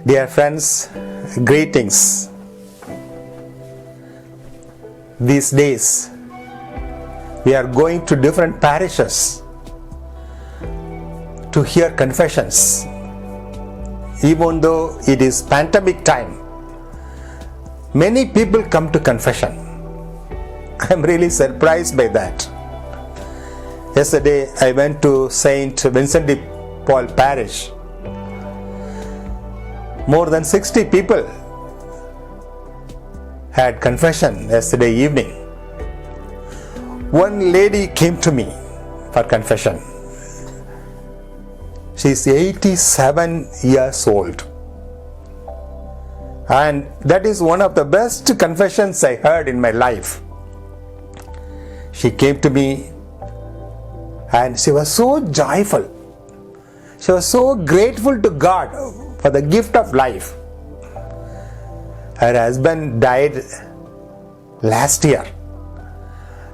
Dear friends, greetings. These days, we are going to different parishes to hear confessions. Even though it is pandemic time, many people come to confession. I am really surprised by that. Yesterday, I went to St. Vincent de Paul Parish. More than 60 people had confession yesterday evening. One lady came to me for confession. She is 87 years old. And that is one of the best confessions I heard in my life. She came to me and she was so joyful. She was so grateful to God for the gift of life. Her husband died last year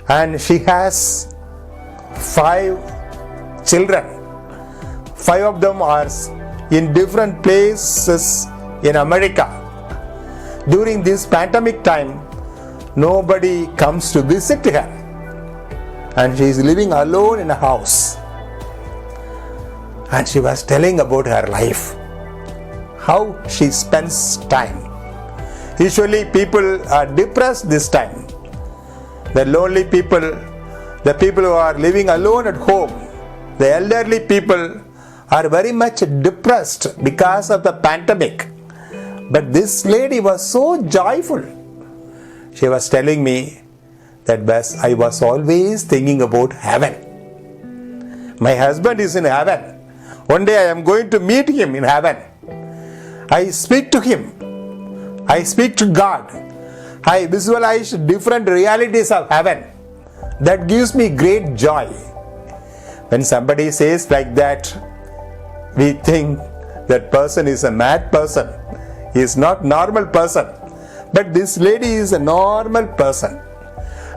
and she has 5 children. 5 of them are in different places in America. During this pandemic time, nobody comes to visit her and she is living alone in a house. And she was telling about her life, how she spends time. Usually people are depressed this time. The lonely people, the people who are living alone at home, the elderly people are very much depressed because of the pandemic. But this lady was so joyful. She was telling me that I was always thinking about heaven. My husband is in heaven. One day I am going to meet him in heaven. I speak to him. I speak to God. I visualize different realities of heaven. That gives me great joy. When somebody says like that, we think that person is a mad person. He is not normal person. But this lady is a normal person.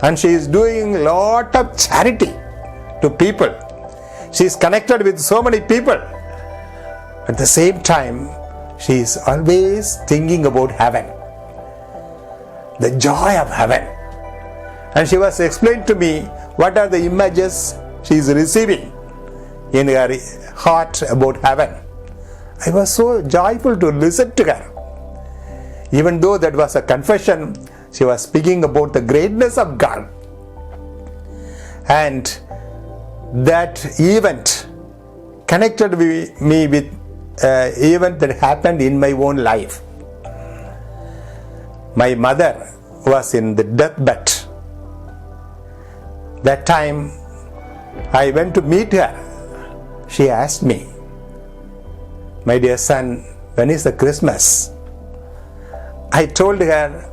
And she is doing a lot of charity to people. She is connected with so many people. At the same time, she is always thinking about heaven. The joy of heaven. And she was explaining to me what are the images she is receiving in her heart about heaven. I was so joyful to listen to her. Even though that was a confession, she was speaking about the greatness of God. And that event connected me with an event that happened in my own life. My mother was in the deathbed. That time I went to meet her. She asked me, "My dear son, when is the Christmas?" I told her,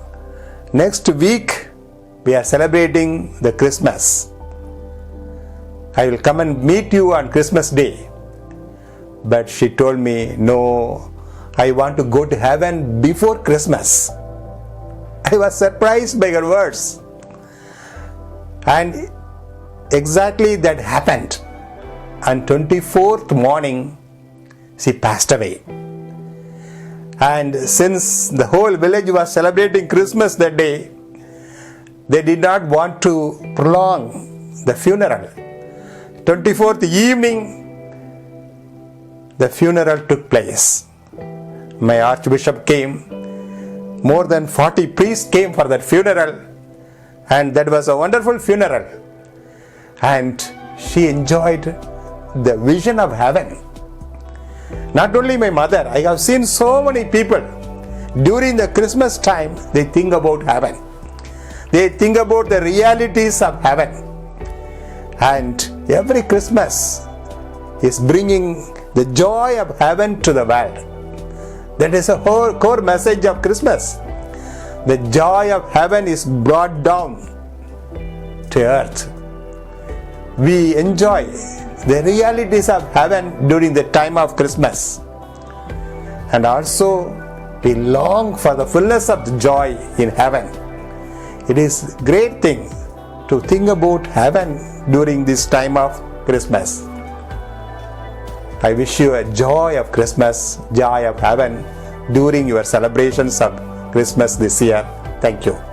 "Next week we are celebrating the Christmas. I will come and meet you on Christmas Day." But she told me, "No, I want to go to heaven before Christmas." I was surprised by her words. And exactly that happened. On 24th morning, she passed away. And since the whole village was celebrating Christmas that day, they did not want to prolong the funeral. 24th evening, the funeral took place. My Archbishop came. More than 40 priests came for that funeral. And that was a wonderful funeral. And she enjoyed the vision of heaven. Not only my mother, I have seen so many people during the Christmas time, they think about heaven. They think about the realities of heaven. And every Christmas is bringing the joy of heaven to the world. That is a whole core message of Christmas. The joy of heaven is brought down to earth. We enjoy the realities of heaven during the time of Christmas. And also we long for the fullness of the joy in heaven. It is a great thing to think about heaven during this time of Christmas. I wish you a joy of Christmas, joy of heaven during your celebrations of Christmas this year. Thank you.